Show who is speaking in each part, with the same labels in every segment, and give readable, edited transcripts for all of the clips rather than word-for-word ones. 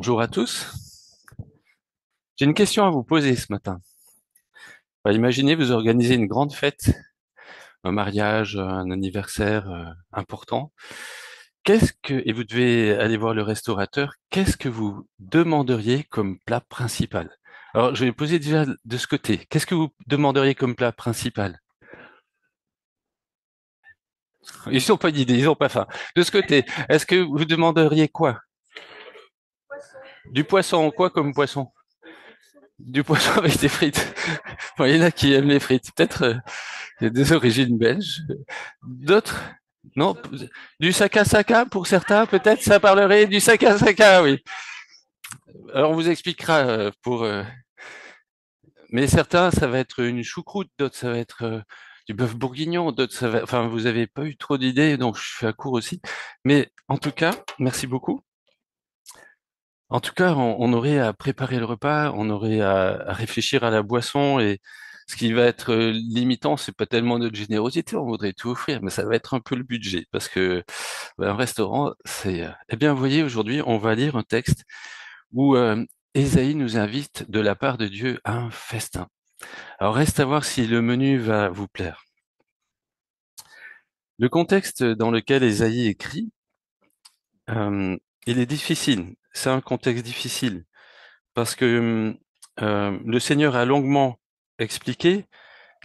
Speaker 1: Bonjour à tous. J'ai une question à vous poser ce matin. Imaginez, vous organisez une grande fête, un mariage, un anniversaire important. Et vous devez aller voir le restaurateur, qu'est-ce que vous demanderiez comme plat principal? Alors, je vais poser déjà de ce côté. Qu'est-ce que vous demanderiez comme plat principal? Ils n'ont pas d'idée, ils n'ont pas faim. De ce côté, est-ce que vous demanderiez quoi? Du poisson, quoi comme poisson? Du poisson avec des frites. Bon, il y en a qui aiment les frites. Peut-être il y a des origines belges. D'autres? Non? Du saka pour certains, peut-être ça parlerait du saka, oui. Alors on vous expliquera mais certains ça va être une choucroute, d'autres ça va être du bœuf bourguignon, d'autres ça va, enfin vous avez pas eu trop d'idées, donc je suis à court aussi. Mais en tout cas, merci beaucoup. En tout cas, on aurait à préparer le repas, on aurait à réfléchir à la boisson et ce qui va être limitant, c'est pas tellement notre générosité, on voudrait tout offrir, mais ça va être un peu le budget parce que un restaurant, c'est. Eh bien, vous voyez, aujourd'hui, on va lire un texte où Ésaïe nous invite de la part de Dieu à un festin. Alors, reste à voir si le menu va vous plaire. Le contexte dans lequel Ésaïe écrit, euh, il est difficile. C'est un contexte difficile parce que le Seigneur a longuement expliqué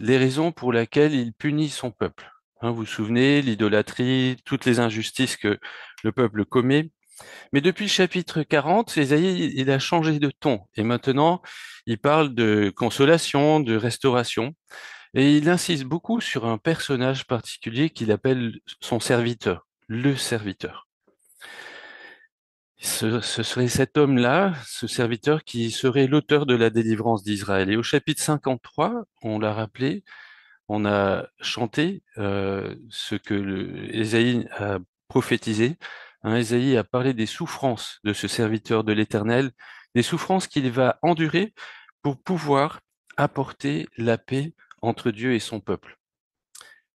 Speaker 1: les raisons pour lesquelles il punit son peuple. Hein, vous vous souvenez, l'idolâtrie, toutes les injustices que le peuple commet. Mais depuis le chapitre 40, Ésaïe, il a changé de ton. Et maintenant, il parle de consolation, de restauration. Et il insiste beaucoup sur un personnage particulier qu'il appelle son serviteur, le serviteur. Ce serait cet homme-là, ce serviteur, qui serait l'auteur de la délivrance d'Israël. Et au chapitre 53, on l'a rappelé, on a chanté ce que Ésaïe a prophétisé. Hein, Ésaïe a parlé des souffrances de ce serviteur de l'Éternel, des souffrances qu'il va endurer pour pouvoir apporter la paix entre Dieu et son peuple.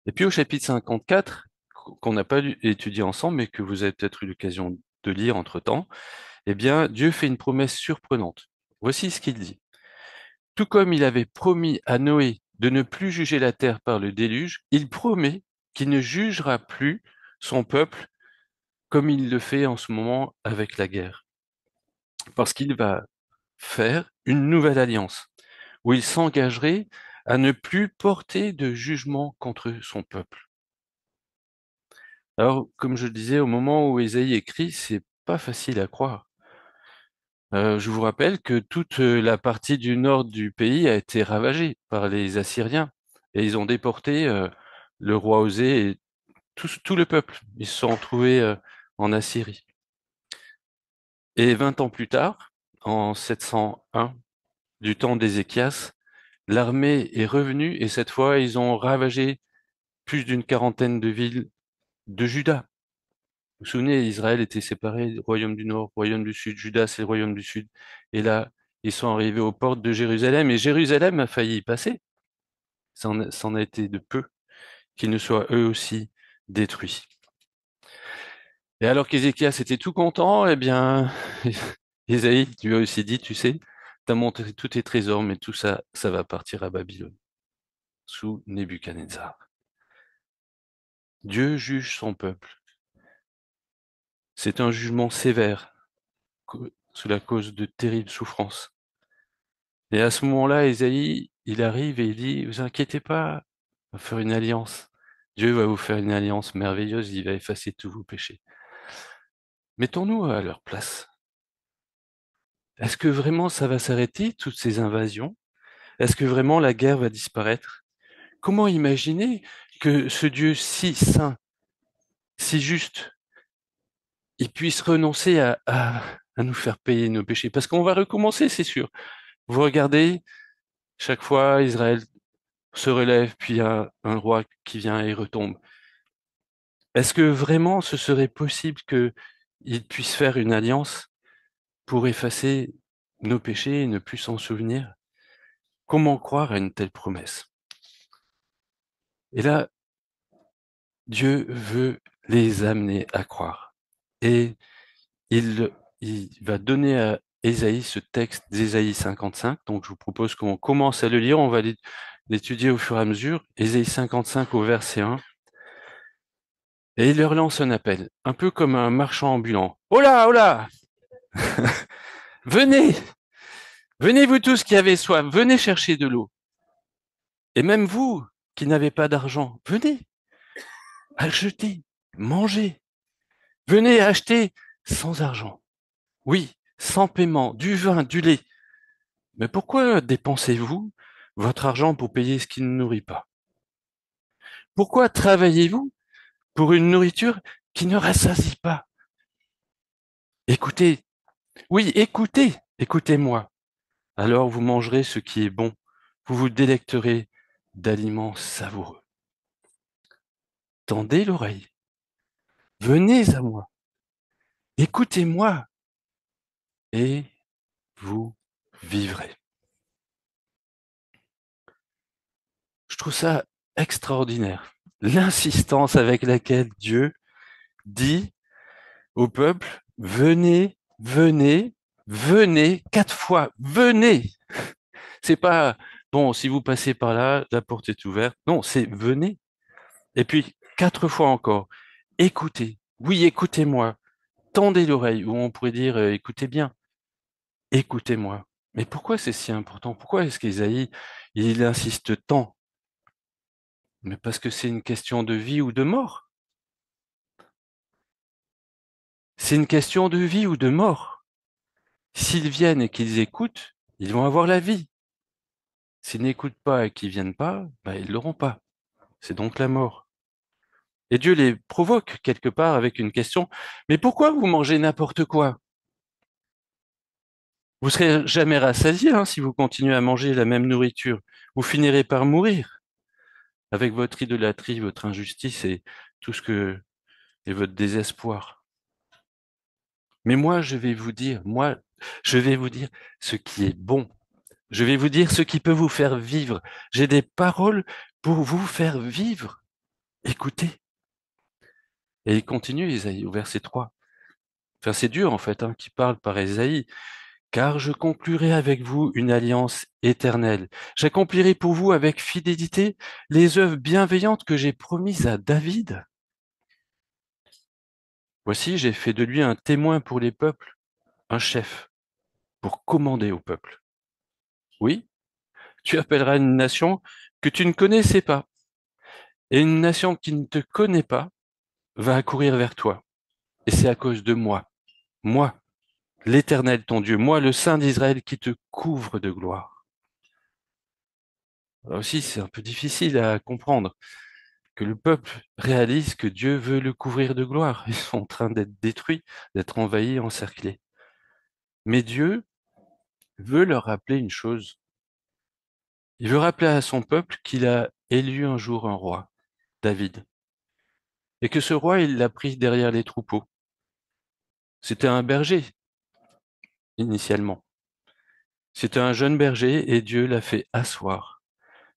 Speaker 1: Et puis au chapitre 54, qu'on n'a pas étudié ensemble, mais que vous avez peut-être eu l'occasion de lire entre-temps, eh bien, Dieu fait une promesse surprenante. Voici ce qu'il dit. Tout comme il avait promis à Noé de ne plus juger la terre par le déluge, il promet qu'il ne jugera plus son peuple comme il le fait en ce moment avec la guerre. Parce qu'il va faire une nouvelle alliance où il s'engagerait à ne plus porter de jugement contre son peuple. Alors, comme je le disais, au moment où Ésaïe écrit, c'est pas facile à croire. Je vous rappelle que toute la partie du nord du pays a été ravagée par les Assyriens et ils ont déporté le roi Osée et tout le peuple. Ils se sont retrouvés en Assyrie. Et 20 ans plus tard, en 701, du temps d'Ézéchias, l'armée est revenue et cette fois, ils ont ravagé plus d'une quarantaine de villes de Juda. Vous vous souvenez, Israël était séparé, royaume du Nord, royaume du Sud, Juda, c'est le royaume du Sud. Et là, ils sont arrivés aux portes de Jérusalem, et Jérusalem a failli y passer. Ça en a été de peu qu'ils ne soient eux aussi détruits. Et alors qu'Ézéchias était tout content, eh bien, Ésaïe lui a aussi dit, tu sais, t'as montré tous tes trésors, mais tout ça, ça va partir à Babylone, sous Nebuchadnezzar. Dieu juge son peuple. C'est un jugement sévère, sous la cause de terribles souffrances. Et à ce moment-là, Ésaïe, il arrive et il dit, vous inquiétez pas, on va faire une alliance. Dieu va vous faire une alliance merveilleuse, il va effacer tous vos péchés. Mettons-nous à leur place. Est-ce que vraiment ça va s'arrêter, toutes ces invasions? Est-ce que vraiment la guerre va disparaître? Comment imaginer que ce Dieu si saint, si juste, il puisse renoncer à nous faire payer nos péchés? Parce qu'on va recommencer, c'est sûr. Vous regardez, chaque fois, Israël se relève, puis il y a un roi qui vient et retombe. Est-ce que vraiment ce serait possible qu'il puisse faire une alliance pour effacer nos péchés et ne plus s'en souvenir? Comment croire à une telle promesse? Et là, Dieu veut les amener à croire. Et il il va donner à Ésaïe ce texte d'Ésaïe 55. Donc, je vous propose qu'on commence à le lire. On va l'étudier au fur et à mesure. Ésaïe 55 au verset 1. Et il leur lance un appel, un peu comme un marchand ambulant. Oh là, oh là! Venez! Venez vous tous qui avez soif, venez chercher de l'eau. Et même vous qui n'avez pas d'argent, venez acheter, mangez. Venez acheter sans argent. Oui, sans paiement, du vin, du lait. Mais pourquoi dépensez-vous votre argent pour payer ce qui ne nourrit pas? Pourquoi travaillez-vous pour une nourriture qui ne rassasie pas? Écoutez, oui, écoutez, écoutez-moi. Alors vous mangerez ce qui est bon. Vous vous délecterez d'aliments savoureux. Tendez l'oreille. Venez à moi. Écoutez-moi et vous vivrez. Je trouve ça extraordinaire. L'insistance avec laquelle Dieu dit au peuple, venez, venez, venez, 4 fois, venez. C'est pas, bon, si vous passez par là, la porte est ouverte. Non, c'est venez. Et puis, 4 fois encore, écoutez. Oui, écoutez-moi. Tendez l'oreille, ou on pourrait dire, écoutez bien, écoutez-moi. Mais pourquoi c'est si important? Pourquoi est-ce qu'Ésaïe, il insiste tant? Mais parce que c'est une question de vie ou de mort. C'est une question de vie ou de mort. S'ils viennent et qu'ils écoutent, ils vont avoir la vie. S'ils n'écoutent pas et qu'ils viennent pas, bah, ils l'auront pas. C'est donc la mort. Et Dieu les provoque quelque part avec une question. Mais pourquoi vous mangez n'importe quoi? Vous serez jamais rassasié, hein, si vous continuez à manger la même nourriture. Vous finirez par mourir avec votre idolâtrie, votre injustice et tout ce que, et votre désespoir. Mais moi, je vais vous dire ce qui est bon. Je vais vous dire ce qui peut vous faire vivre. J'ai des paroles pour vous faire vivre. Écoutez. Et il continue, Isaïe, au verset 3. Enfin, c'est Dieu, en fait, hein, qui parle par Isaïe. Car je conclurai avec vous une alliance éternelle. J'accomplirai pour vous avec fidélité les œuvres bienveillantes que j'ai promises à David. Voici, j'ai fait de lui un témoin pour les peuples, un chef, pour commander au peuple. Oui, tu appelleras une nation que tu ne connaissais pas, et une nation qui ne te connaît pas va accourir vers toi. Et c'est à cause de moi, l'Éternel ton Dieu, moi le Saint d'Israël qui te couvre de gloire. Là aussi, c'est un peu difficile à comprendre que le peuple réalise que Dieu veut le couvrir de gloire. Ils sont en train d'être détruits, d'être envahis, encerclés. Mais Dieu veut leur rappeler une chose. Il veut rappeler à son peuple qu'il a élu un jour un roi, David, et que ce roi, il l'a pris derrière les troupeaux. C'était un berger, initialement. C'était un jeune berger et Dieu l'a fait asseoir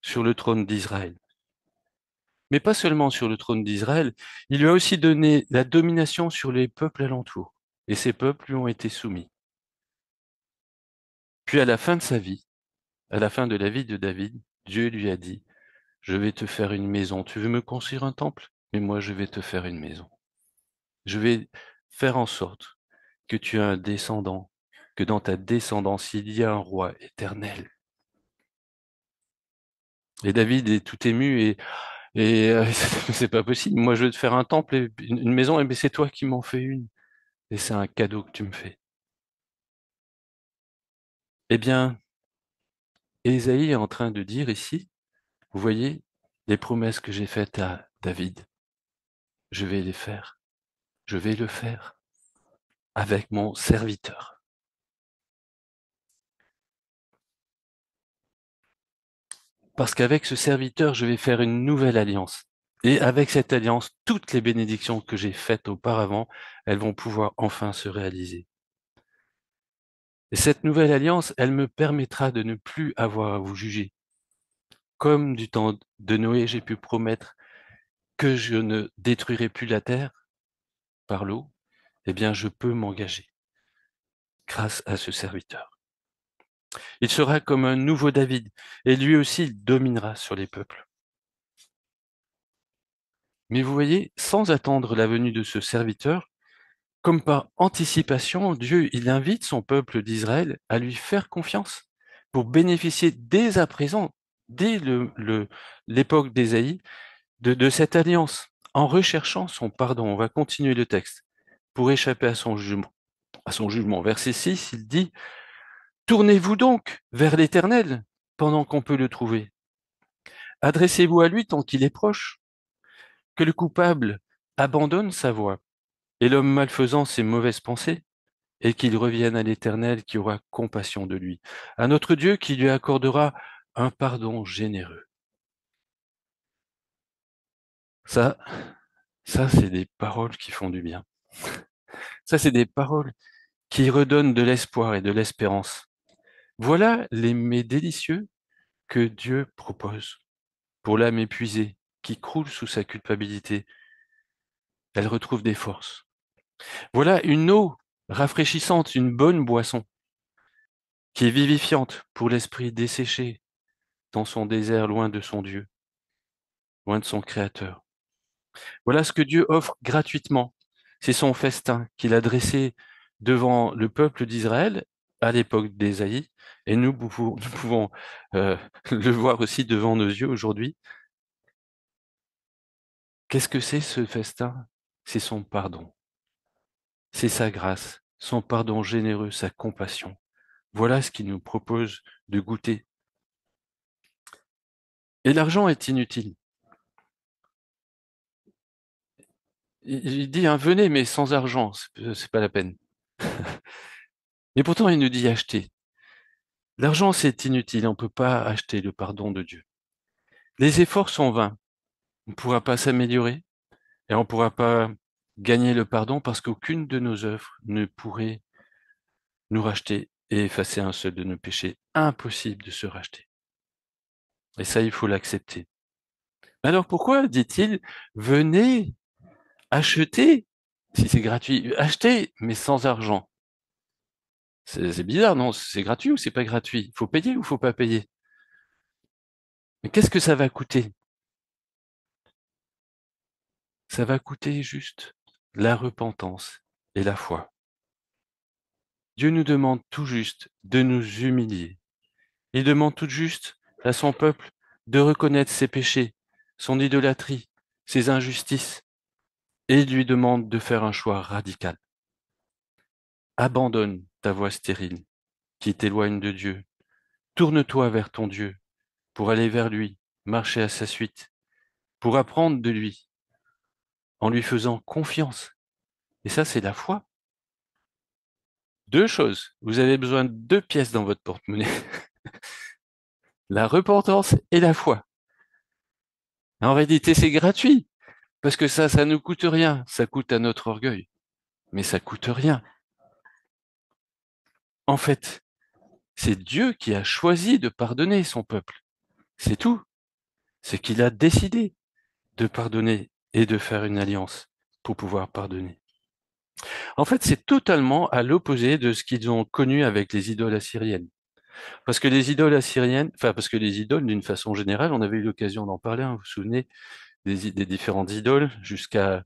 Speaker 1: sur le trône d'Israël. Mais pas seulement sur le trône d'Israël, il lui a aussi donné la domination sur les peuples alentours. Et ces peuples lui ont été soumis. Puis à la fin de sa vie, à la fin de la vie de David, Dieu lui a dit, je vais te faire une maison. Tu veux me construire un temple? Mais moi, je vais te faire une maison. Je vais faire en sorte que tu aies un descendant, que dans ta descendance, il y a un roi éternel. Et David est tout ému et c'est pas possible. Moi, je veux te faire un temple et une maison, et c'est toi qui m'en fais une. Et c'est un cadeau que tu me fais. Eh bien, Ésaïe est en train de dire ici, vous voyez, les promesses que j'ai faites à David, je vais les faire. Je vais le faire avec mon serviteur. Parce qu'avec ce serviteur, je vais faire une nouvelle alliance. Et avec cette alliance, toutes les bénédictions que j'ai faites auparavant, elles vont pouvoir enfin se réaliser. Et cette nouvelle alliance, elle me permettra de ne plus avoir à vous juger. Comme du temps de Noé, j'ai pu promettre que je ne détruirai plus la terre par l'eau, eh bien, je peux m'engager. grâce à ce serviteur. Il sera comme un nouveau David, et lui aussi il dominera sur les peuples. Mais vous voyez, sans attendre la venue de ce serviteur, comme par anticipation, Dieu, il invite son peuple d'Israël à lui faire confiance pour bénéficier dès à présent, dès l'époque d'Ésaïe, de cette alliance, en recherchant son pardon. On va continuer le texte. Pour échapper à son jugement. Verset 6, il dit « Tournez-vous donc vers l'Éternel pendant qu'on peut le trouver. Adressez-vous à lui tant qu'il est proche. Que le coupable abandonne sa voie et l'homme malfaisant ses mauvaises pensées, et qu'il revienne à l'Éternel qui aura compassion de lui, à notre Dieu qui lui accordera un pardon généreux. » Ça, ça c'est des paroles qui font du bien. Ça, c'est des paroles qui redonnent de l'espoir et de l'espérance. Voilà les mets délicieux que Dieu propose pour l'âme épuisée qui croule sous sa culpabilité. Elle retrouve des forces. Voilà une eau rafraîchissante, une bonne boisson qui est vivifiante pour l'esprit desséché dans son désert loin de son Dieu, loin de son Créateur. Voilà ce que Dieu offre gratuitement. C'est son festin qu'il a dressé devant le peuple d'Israël à l'époque d'Ésaïe, et nous pouvons le voir aussi devant nos yeux aujourd'hui. Qu'est-ce que c'est ce festin? C'est son pardon, c'est sa grâce, son pardon généreux, sa compassion. Voilà ce qu'il nous propose de goûter. Et l'argent est inutile. Il dit, hein, venez, mais sans argent, c'est pas la peine. Mais pourtant, il nous dit acheter. L'argent, c'est inutile, on ne peut pas acheter le pardon de Dieu. Les efforts sont vains. On ne pourra pas s'améliorer et on ne pourra pas gagner le pardon parce qu'aucune de nos œuvres ne pourrait nous racheter et effacer un seul de nos péchés. Impossible de se racheter. Et ça, il faut l'accepter. Alors pourquoi, dit-il, venez acheter, si c'est gratuit, achetez, mais sans argent? C'est bizarre, non? C'est gratuit ou c'est pas gratuit? Il faut payer ou faut pas payer? Mais qu'est-ce que ça va coûter? Ça va coûter juste la repentance et la foi. Dieu nous demande tout juste de nous humilier. Il demande tout juste à son peuple de reconnaître ses péchés, son idolâtrie, ses injustices, et il lui demande de faire un choix radical. Abandonne ta voie stérile qui t'éloigne de Dieu. Tourne-toi vers ton Dieu pour aller vers lui, marcher à sa suite, pour apprendre de lui, en lui faisant confiance. Et ça, c'est la foi. Deux choses. Vous avez besoin de deux pièces dans votre porte-monnaie. La repentance et la foi. En réalité, c'est gratuit. Parce que ça nous coûte rien. Ça coûte à notre orgueil. Mais ça coûte rien. En fait, c'est Dieu qui a choisi de pardonner son peuple. C'est tout. C'est qu'il a décidé de pardonner et de faire une alliance pour pouvoir pardonner. En fait, c'est totalement à l'opposé de ce qu'ils ont connu avec les idoles assyriennes. Parce que les idoles assyriennes, enfin, parce que les idoles, d'une façon générale, on avait eu l'occasion d'en parler, hein, vous vous souvenez, des différentes idoles jusqu'à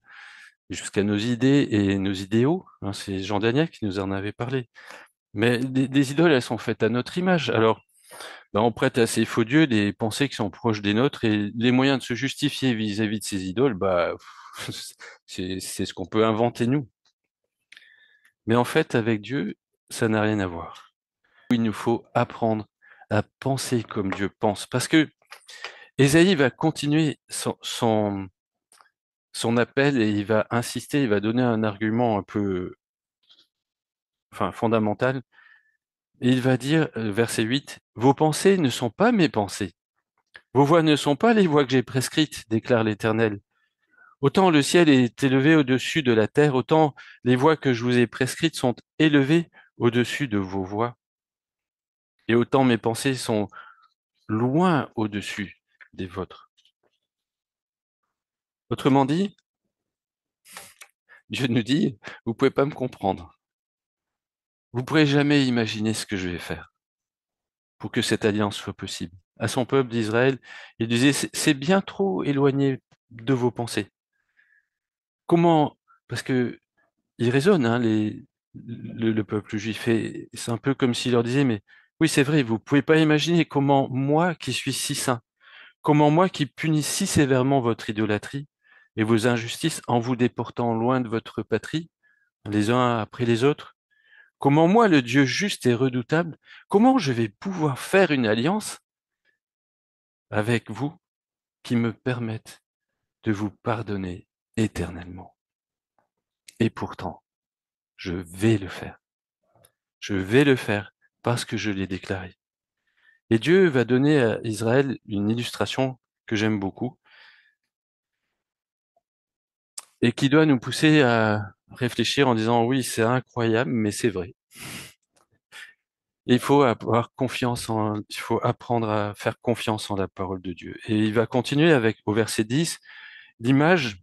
Speaker 1: nos idées et nos idéaux. Hein, c'est Jean Daniel qui nous en avait parlé. Mais des idoles, elles sont faites à notre image. Alors, ben, on prête à ces faux dieux des pensées qui sont proches des nôtres et les moyens de se justifier vis-à-vis de ces idoles, bah, c'est ce qu'on peut inventer nous. Mais en fait, avec Dieu, ça n'a rien à voir. Il nous faut apprendre à penser comme Dieu pense. Parce que Ésaïe va continuer son appel et il va insister, il va donner un argument un peu, enfin, fondamental. Et il va dire, verset 8, « Vos pensées ne sont pas mes pensées. Vos voies ne sont pas les voies que j'ai prescrites, déclare l'Éternel. Autant le ciel est élevé au-dessus de la terre, autant les voies que je vous ai prescrites sont élevées au-dessus de vos voies. Et autant mes pensées sont loin au-dessus des vôtres. » Autrement dit, Dieu nous dit, vous pouvez pas me comprendre. vous ne pourrez jamais imaginer ce que je vais faire pour que cette alliance soit possible. À son peuple d'Israël, il disait, c'est bien trop éloigné de vos pensées. Comment, parce que ils raisonnent, hein, le peuple juif, et c'est un peu comme s'il leur disait, mais oui, c'est vrai, vous pouvez pas imaginer comment moi, qui suis si saint, comment moi, qui punis si sévèrement votre idolâtrie et vos injustices en vous déportant loin de votre patrie, les uns après les autres, comment moi, le Dieu juste et redoutable, comment je vais pouvoir faire une alliance avec vous qui me permette de vous pardonner éternellement. Et pourtant, je vais le faire. Je vais le faire parce que je l'ai déclaré. Et Dieu va donner à Israël une illustration que j'aime beaucoup et qui doit nous pousser à réfléchir en disant oui, c'est incroyable, mais c'est vrai. Il faut avoir confiance il faut apprendre à faire confiance en la parole de Dieu. Et il va continuer avec, au verset 10, l'image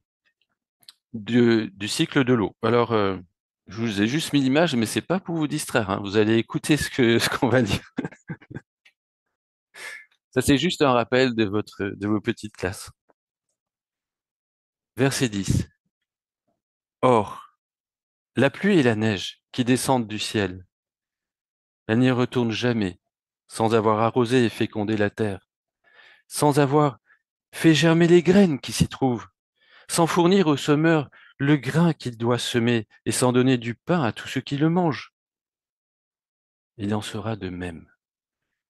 Speaker 1: du cycle de l'eau. Alors, je vous ai juste mis l'image, mais c'est pas pour vous distraire, hein. Vous allez écouter ce qu'on va dire. Ça, c'est juste un rappel de vos petites classes. Verset 10. Or, la pluie et la neige qui descendent du ciel, elles n'y retournent jamais sans avoir arrosé et fécondé la terre, sans avoir fait germer les graines qui s'y trouvent, sans fournir au semeur le grain qu'il doit semer et sans donner du pain à tous ceux qui le mangent. Il en sera de même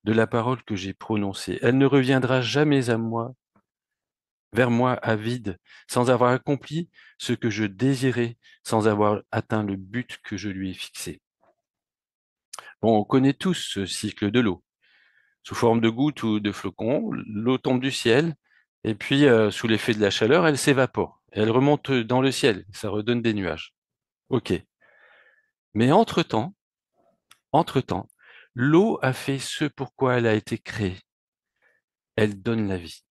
Speaker 1: de la parole que j'ai prononcée. Elle ne reviendra jamais à moi, vers moi à vide, sans avoir accompli ce que je désirais, sans avoir atteint le but que je lui ai fixé. Bon, on connaît tous ce cycle de l'eau. Sous forme de gouttes ou de flocons, l'eau tombe du ciel, et puis sous l'effet de la chaleur, elle s'évapore. Et elle remonte dans le ciel, ça redonne des nuages. Ok. Mais entre-temps, l'eau a fait ce pourquoi elle a été créée. Elle donne la vie.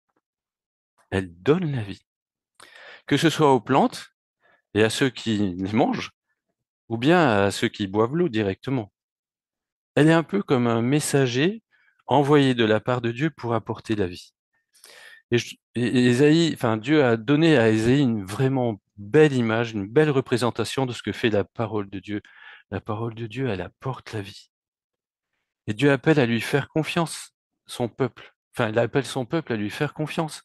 Speaker 1: Elle donne la vie. Que ce soit aux plantes et à ceux qui les mangent, ou bien à ceux qui boivent l'eau directement. Elle est un peu comme un messager envoyé de la part de Dieu pour apporter la vie. Et Ésaïe, enfin, Dieu a donné à Ésaïe une vraiment belle image, une belle représentation de ce que fait la parole de Dieu. La parole de Dieu, elle apporte la vie. Et Dieu appelle à lui faire confiance, son peuple. Enfin, il appelle son peuple à lui faire confiance.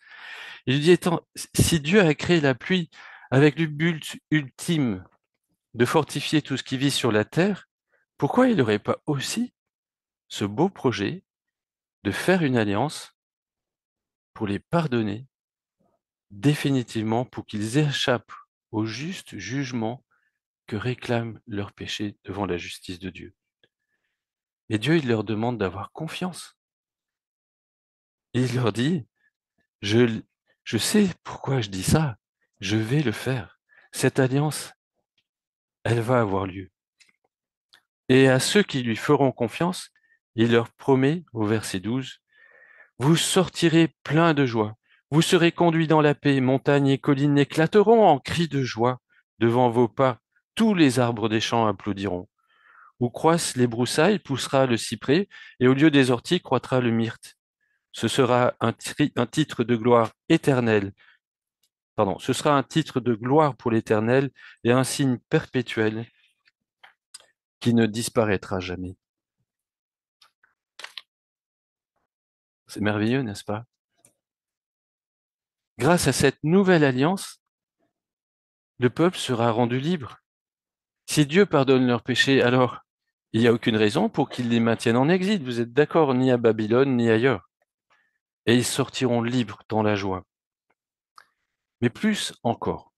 Speaker 1: Il lui dit, étant, si Dieu a créé la pluie avec le but ultime de fortifier tout ce qui vit sur la terre, pourquoi il n'aurait pas aussi ce beau projet de faire une alliance pour les pardonner définitivement, pour qu'ils échappent au juste jugement que réclament leurs péchés devant la justice de Dieu. Et Dieu, il leur demande d'avoir confiance. Et il leur dit, je, je sais pourquoi je dis ça, je vais le faire. Cette alliance, elle va avoir lieu. Et à ceux qui lui feront confiance, il leur promet, au verset 12, vous sortirez plein de joie. Vous serez conduits dans la paix. Montagnes et collines éclateront en cris de joie. Devant vos pas, tous les arbres des champs applaudiront. Où croissent les broussailles, poussera le cyprès, et au lieu des orties croîtra le myrte. Ce sera un titre de gloire éternel. Pardon, ce sera un titre de gloire pour l'Éternel et un signe perpétuel qui ne disparaîtra jamais. C'est merveilleux, n'est-ce pas? Grâce à cette nouvelle alliance, le peuple sera rendu libre. Si Dieu pardonne leurs péchés, alors il n'y a aucune raison pour qu'il les maintienne en exil. Vous êtes d'accord, ni à Babylone, ni ailleurs. Et ils sortiront libres dans la joie. Mais plus encore,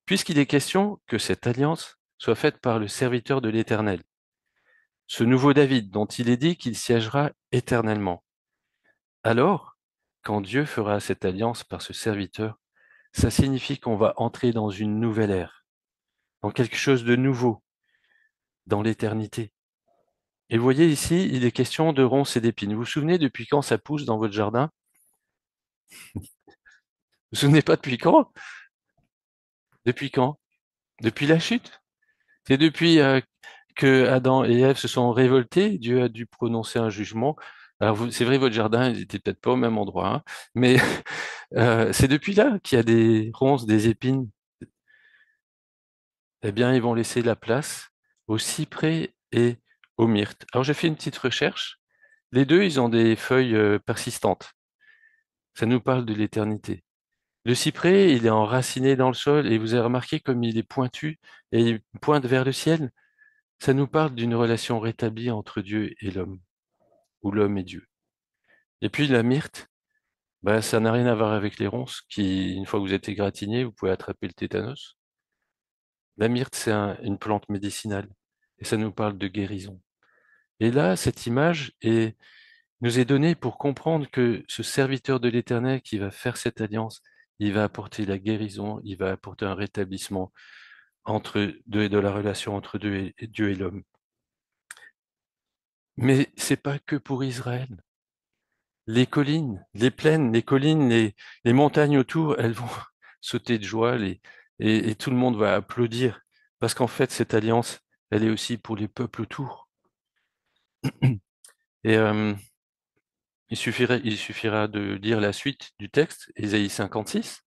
Speaker 1: puisqu'il est question que cette alliance soit faite par le serviteur de l'Éternel, ce nouveau David dont il est dit qu'il siégera éternellement. Alors, quand Dieu fera cette alliance par ce serviteur, ça signifie qu'on va entrer dans une nouvelle ère, dans quelque chose de nouveau, dans l'éternité. Et vous voyez ici, il est question de ronces et d'épines. Vous vous souvenez depuis quand ça pousse dans votre jardin? Vous vous souvenez pas depuis quand? Depuis quand? Depuis la chute? C'est depuis que Adam et Ève se sont révoltés, Dieu a dû prononcer un jugement. Alors, c'est vrai, votre jardin, il était peut-être pas au même endroit, hein, mais c'est depuis là qu'il y a des ronces, des épines. Eh bien, ils vont laisser la place au cyprès et au myrte. Alors, j'ai fait une petite recherche. Les deux, ils ont des feuilles persistantes. Ça nous parle de l'éternité. Le cyprès, il est enraciné dans le sol et vous avez remarqué comme il est pointu et il pointe vers le ciel. Ça nous parle d'une relation rétablie entre Dieu et l'homme, ou l'homme et Dieu. Et puis la myrte, bah, ça n'a rien à voir avec les ronces qui, une fois que vous êtes égratigné, vous pouvez attraper le tétanos. La myrte, c'est une plante médicinale et ça nous parle de guérison. Et là, cette image nous est donnée pour comprendre que ce serviteur de l'Éternel qui va faire cette alliance, il va apporter la guérison, il va apporter un rétablissement entre deux et de la relation entre Dieu et l'homme. Mais c'est pas que pour Israël. Les collines, les plaines, les collines, les montagnes autour, elles vont sauter de joie et tout le monde va applaudir parce qu'en fait, cette alliance, elle est aussi pour les peuples autour. Et il suffira de lire la suite du texte, Ésaïe 56,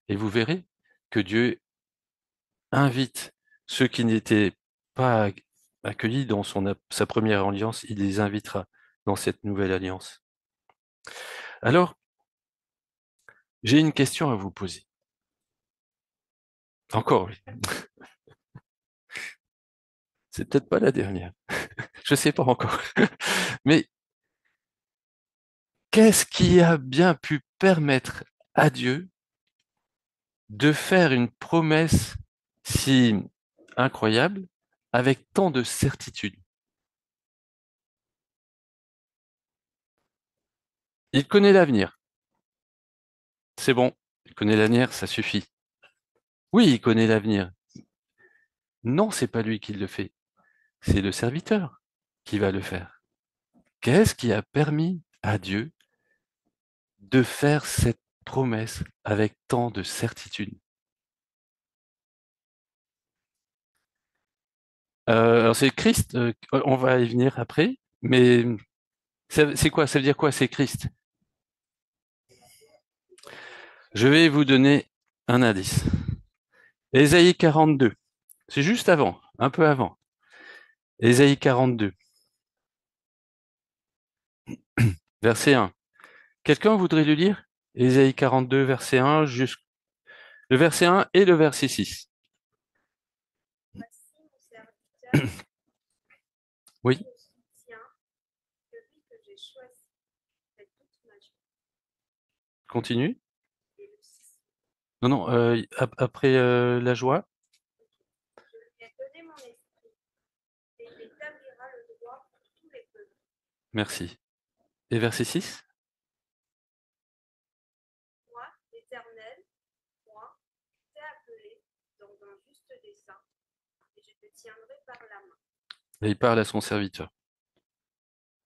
Speaker 1: et vous verrez que Dieu invite ceux qui n'étaient pas accueillis dans sa première alliance, il les invitera dans cette nouvelle alliance. Alors, j'ai une question à vous poser. Encore, oui. C'est peut-être pas la dernière. Je sais pas encore. Mais qu'est-ce qui a bien pu permettre à Dieu de faire une promesse si incroyable avec tant de certitude? Il connaît l'avenir. C'est bon. Il connaît l'avenir, ça suffit. Oui, il connaît l'avenir. Non, c'est pas lui qui le fait. C'est le serviteur qui va le faire. Qu'est-ce qui a permis à Dieu de faire cette promesse avec tant de certitude? Alors c'est Christ, on va y venir après, mais c'est quoi? Ça veut dire quoi? C'est Christ. Je vais vous donner un indice. Ésaïe 42, c'est juste avant, un peu avant. Ésaïe 42, verset 1. Quelqu'un voudrait le lire? Ésaïe 42, verset 1, le verset 1 et le verset 6. Oui, continue. Non, non, après la joie. Merci. Et verset 6? Et il parle à son serviteur.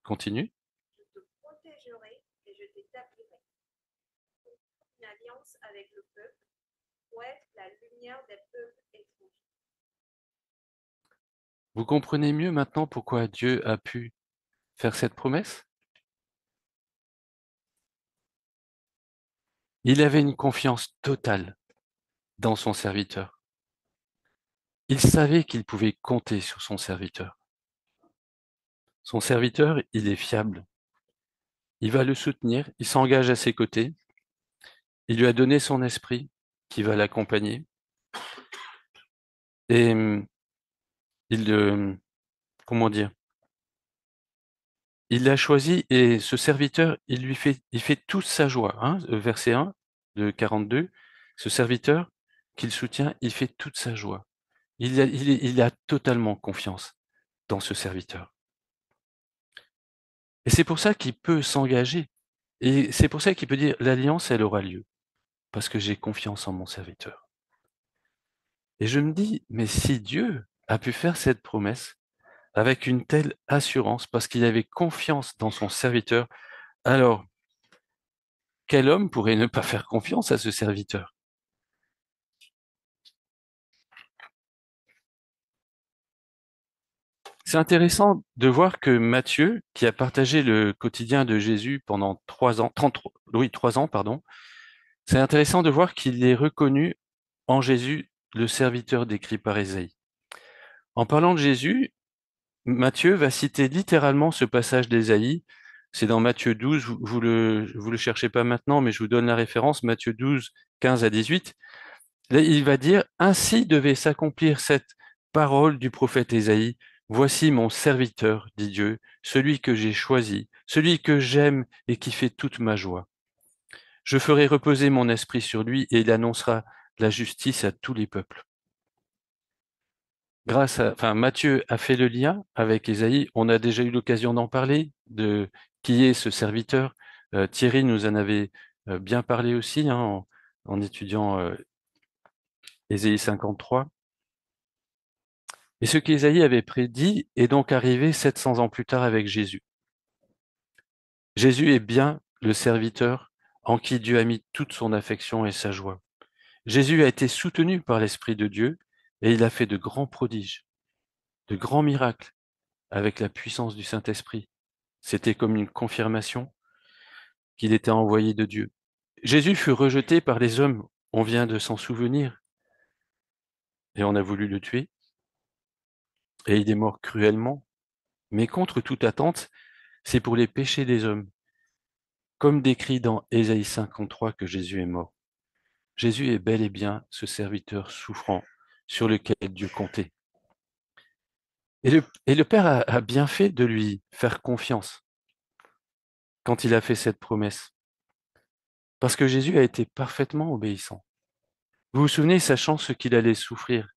Speaker 1: Continue. Vous comprenez mieux maintenant pourquoi Dieu a pu faire cette promesse? Il avait une confiance totale dans son serviteur. Il savait qu'il pouvait compter sur son serviteur. Son serviteur, il est fiable. Il va le soutenir, il s'engage à ses côtés. Il lui a donné son esprit qui va l'accompagner. Et il, comment dire, il l'a choisi et ce serviteur, il fait toute sa joie. Hein, verset 1 de 42, ce serviteur qu'il soutient, il fait toute sa joie. Il a totalement confiance dans ce serviteur. Et c'est pour ça qu'il peut s'engager. Et c'est pour ça qu'il peut dire, l'alliance, elle aura lieu, parce que j'ai confiance en mon serviteur. Et je me dis, mais si Dieu a pu faire cette promesse avec une telle assurance, parce qu'il avait confiance dans son serviteur, alors quel homme pourrait ne pas faire confiance à ce serviteur? C'est intéressant de voir que Matthieu, qui a partagé le quotidien de Jésus pendant 3 ans, 33, oui, 3 ans, pardon, c'est intéressant de voir qu'il est reconnu en Jésus le serviteur décrit par Ésaïe. En parlant de Jésus, Matthieu va citer littéralement ce passage d'Ésaïe. C'est dans Matthieu 12, vous le cherchez pas maintenant, mais je vous donne la référence, Matthieu 12, 15 à 18. Là, il va dire, ainsi devait s'accomplir cette parole du prophète Ésaïe. Voici mon serviteur, dit Dieu, celui que j'ai choisi, celui que j'aime et qui fait toute ma joie. Je ferai reposer mon esprit sur lui et il annoncera la justice à tous les peuples. Matthieu a fait le lien avec Ésaïe. On a déjà eu l'occasion d'en parler, de qui est ce serviteur. Thierry nous en avait bien parlé aussi hein, en étudiant Ésaïe 53. Et ce qu'Ésaïe avait prédit est donc arrivé 700 ans plus tard avec Jésus. Jésus est bien le serviteur en qui Dieu a mis toute son affection et sa joie. Jésus a été soutenu par l'Esprit de Dieu et il a fait de grands prodiges, de grands miracles avec la puissance du Saint-Esprit. C'était comme une confirmation qu'il était envoyé de Dieu. Jésus fut rejeté par les hommes, on vient de s'en souvenir, et on a voulu le tuer, et il est mort cruellement, mais contre toute attente, c'est pour les péchés des hommes, comme décrit dans Ésaïe 53 que Jésus est mort. Jésus est bel et bien ce serviteur souffrant sur lequel Dieu comptait. Et le Père a bien fait de lui faire confiance quand il a fait cette promesse, parce que Jésus a été parfaitement obéissant. Vous vous souvenez, sachant ce qu'il allait souffrir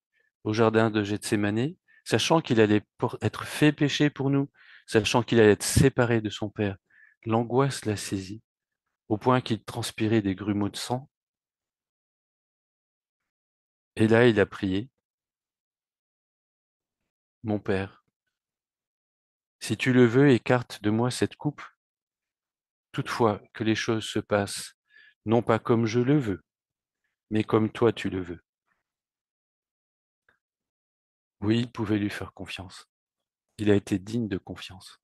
Speaker 1: au jardin de Gethsémanée, sachant qu'il allait être fait péché pour nous, sachant qu'il allait être séparé de son Père, l'angoisse l'a saisi, au point qu'il transpirait des grumeaux de sang. Et là, il a prié, mon Père, si tu le veux, écarte de moi cette coupe, toutefois que les choses se passent, non pas comme je le veux, mais comme toi tu le veux. Oui, il pouvait lui faire confiance. Il a été digne de confiance.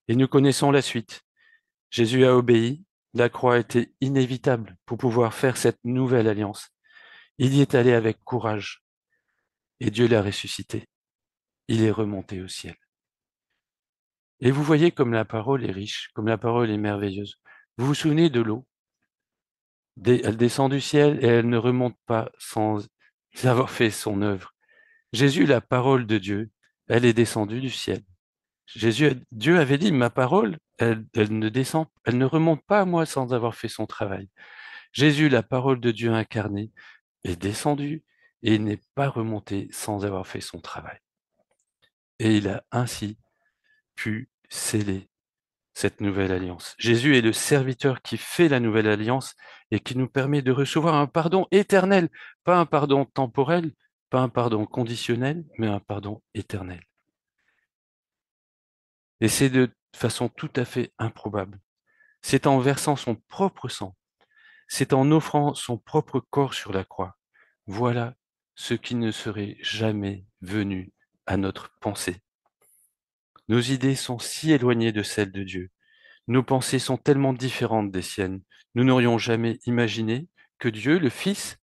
Speaker 1: Et nous connaissons la suite. Jésus a obéi, la croix était inévitable pour pouvoir faire cette nouvelle alliance. Il y est allé avec courage et Dieu l'a ressuscité. Il est remonté au ciel. Et vous voyez comme la parole est riche, comme la parole est merveilleuse. Vous vous souvenez de l'eau? Elle descend du ciel et elle ne remonte pas sans avoir fait son œuvre. Jésus, la parole de Dieu, elle est descendue du ciel. Dieu avait dit, ma parole, elle ne descend, elle ne remonte pas à moi sans avoir fait son travail. Jésus, la parole de Dieu incarnée, est descendu et n'est pas remonté sans avoir fait son travail. Et il a ainsi pu sceller cette nouvelle alliance. Jésus est le serviteur qui fait la nouvelle alliance et qui nous permet de recevoir un pardon éternel, pas un pardon temporel, pas un pardon conditionnel, mais un pardon éternel. Et c'est de façon tout à fait improbable. C'est en versant son propre sang, c'est en offrant son propre corps sur la croix. Voilà ce qui ne serait jamais venu à notre pensée. Nos idées sont si éloignées de celles de Dieu. Nos pensées sont tellement différentes des siennes. Nous n'aurions jamais imaginé que Dieu, le Fils,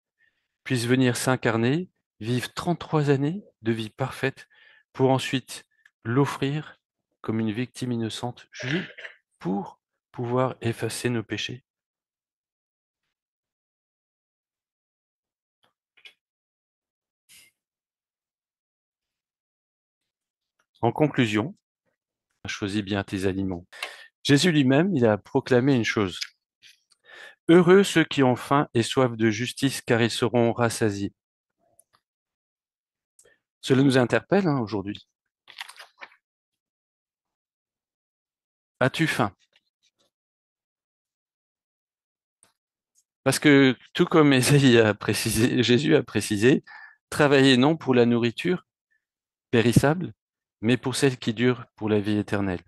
Speaker 1: puisse venir s'incarner, vivre 33 années de vie parfaite, pour ensuite l'offrir comme une victime innocente, juste pour pouvoir effacer nos péchés. En conclusion, choisis bien tes aliments. Jésus lui-même, il a proclamé une chose. Heureux ceux qui ont faim et soif de justice, car ils seront rassasiés. Cela nous interpelle aujourd'hui. As-tu faim? Parce que tout comme Ésaïe a précisé, Jésus a précisé, travaillez non pour la nourriture périssable, mais pour celle qui dure pour la vie éternelle.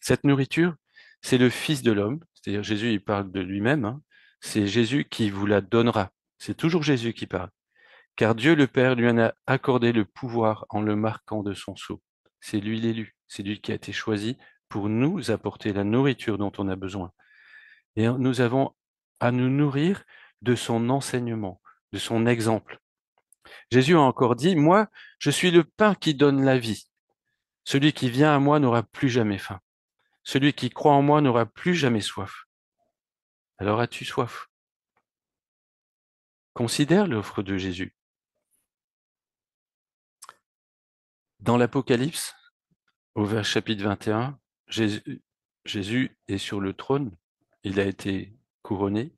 Speaker 1: Cette nourriture, c'est le Fils de l'homme, c'est-à-dire Jésus, il parle de lui-même, c'est Jésus qui vous la donnera. C'est toujours Jésus qui parle. car Dieu le Père lui en a accordé le pouvoir en le marquant de son sceau. C'est lui l'élu, c'est lui qui a été choisi pour nous apporter la nourriture dont on a besoin. Et nous avons à nous nourrir de son enseignement, de son exemple. Jésus a encore dit, moi, je suis le pain qui donne la vie. Celui qui vient à moi n'aura plus jamais faim. Celui qui croit en moi n'aura plus jamais soif. Alors as-tu soif? Considère l'offre de Jésus. Dans l'Apocalypse, au chapitre 21, Jésus est sur le trône, il a été couronné.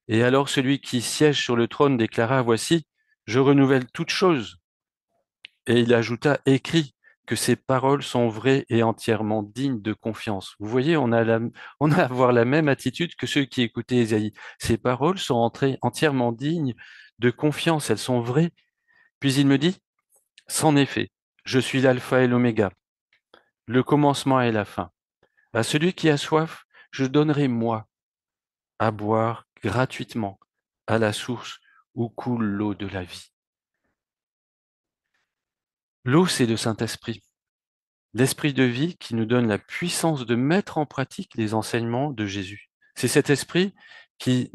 Speaker 1: Et alors celui qui siège sur le trône déclara, voici, je renouvelle toutes choses. Et il ajouta, écrit que ces paroles sont vraies et entièrement dignes de confiance. Vous voyez, on a à avoir la même attitude que ceux qui écoutaient Ésaïe. Ces paroles sont entièrement dignes de confiance, elles sont vraies. Puis il me dit, c'en est fait, je suis l'alpha et l'oméga, le commencement et la fin. À celui qui a soif, je donnerai moi à boire gratuitement à la source où coule l'eau de la vie. L'eau, c'est le Saint-Esprit. L'esprit de vie qui nous donne la puissance de mettre en pratique les enseignements de Jésus. C'est cet esprit qui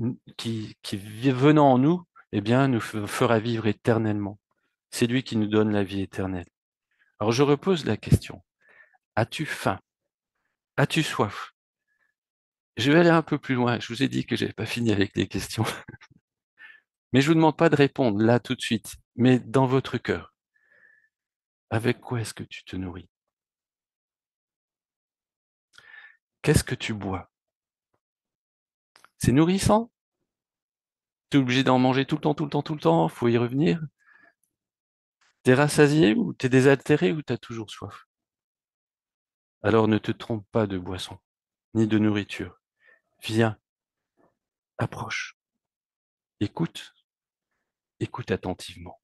Speaker 1: venant en nous, eh bien, nous fera vivre éternellement. C'est lui qui nous donne la vie éternelle. Alors je repose la question. As-tu faim? As-tu soif? Je vais aller un peu plus loin. Je vous ai dit que j'avais pas fini avec les questions. Mais je vous demande pas de répondre là tout de suite, mais dans votre cœur. Avec quoi est-ce que tu te nourris? Qu'est-ce que tu bois? C'est nourrissant? T'es obligé d'en manger tout le temps, tout le temps, tout le temps? Faut y revenir? T'es rassasié ou t'es désaltéré ou t'as toujours soif? Alors ne te trompe pas de boisson, ni de nourriture. Viens, approche, écoute, écoute attentivement.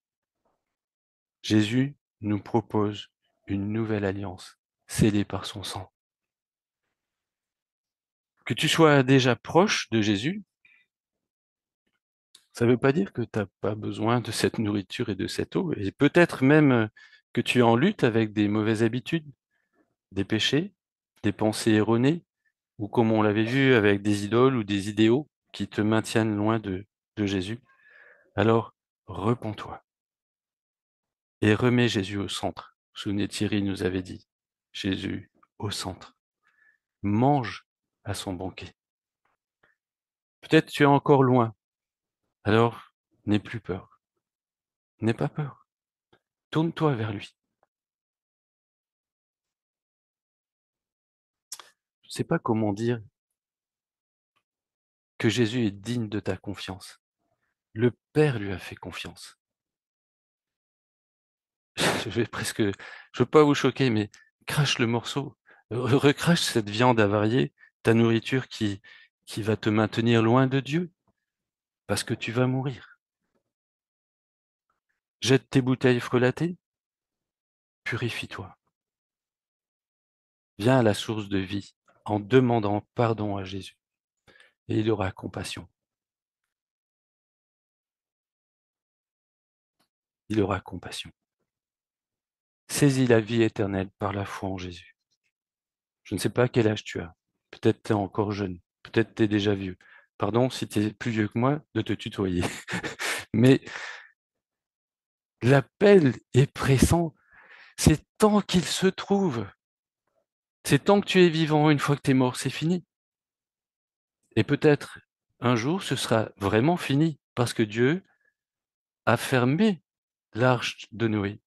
Speaker 1: Jésus nous propose une nouvelle alliance, scellée par son sang. Que tu sois déjà proche de Jésus, ça ne veut pas dire que tu n'as pas besoin de cette nourriture et de cette eau, et peut-être même que tu es en lutte avec des mauvaises habitudes, des péchés, des pensées erronées, ou comme on l'avait vu avec des idoles ou des idéaux qui te maintiennent loin de Jésus. Alors, repens-toi et remets Jésus au centre. Vous vous souvenez, Thierry nous avait dit, Jésus au centre. Mange à son banquet. Peut-être tu es encore loin, alors n'aie plus peur. N'aie pas peur. Tourne-toi vers lui. Je ne sais pas comment dire que Jésus est digne de ta confiance. Le Père lui a fait confiance. Je vais presque, je veux pas vous choquer, mais crache le morceau, recrache cette viande avariée, ta nourriture qui va te maintenir loin de Dieu, parce que tu vas mourir. Jette tes bouteilles frelatées, purifie-toi. Viens à la source de vie en demandant pardon à Jésus, et il aura compassion. Il aura compassion. Saisis la vie éternelle par la foi en Jésus. Je ne sais pas quel âge tu as. Peut-être tu es encore jeune. Peut-être tu es déjà vieux. Pardon si tu es plus vieux que moi de te tutoyer. Mais l'appel est pressant. C'est tant qu'il se trouve. C'est tant que tu es vivant. Une fois que tu es mort, c'est fini. Et peut-être un jour, ce sera vraiment fini parce que Dieu a fermé l'arche de Noé.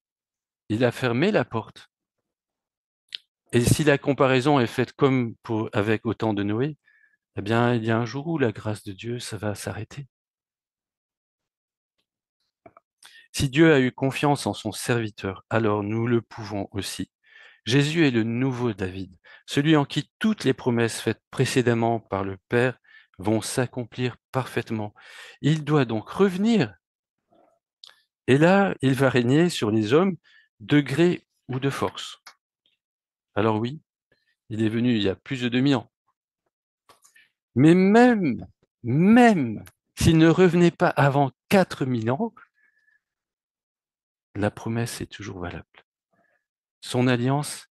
Speaker 1: Il a fermé la porte. Et si la comparaison est faite comme avec au temps de Noé, eh bien, il y a un jour où la grâce de Dieu, ça va s'arrêter. Si Dieu a eu confiance en son serviteur, alors nous le pouvons aussi. Jésus est le nouveau David, celui en qui toutes les promesses faites précédemment par le Père vont s'accomplir parfaitement. Il doit donc revenir, et là, il va régner sur les hommes de gré ou de force. Alors oui, il est venu il y a plus de 2000 ans. Mais même s'il ne revenait pas avant 4000 ans, la promesse est toujours valable. Son alliance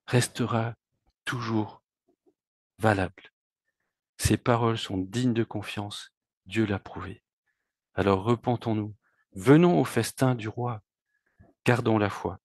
Speaker 1: restera toujours valable. Ses paroles sont dignes de confiance, Dieu l'a prouvé. Alors repentons-nous, venons au festin du roi, gardons la foi.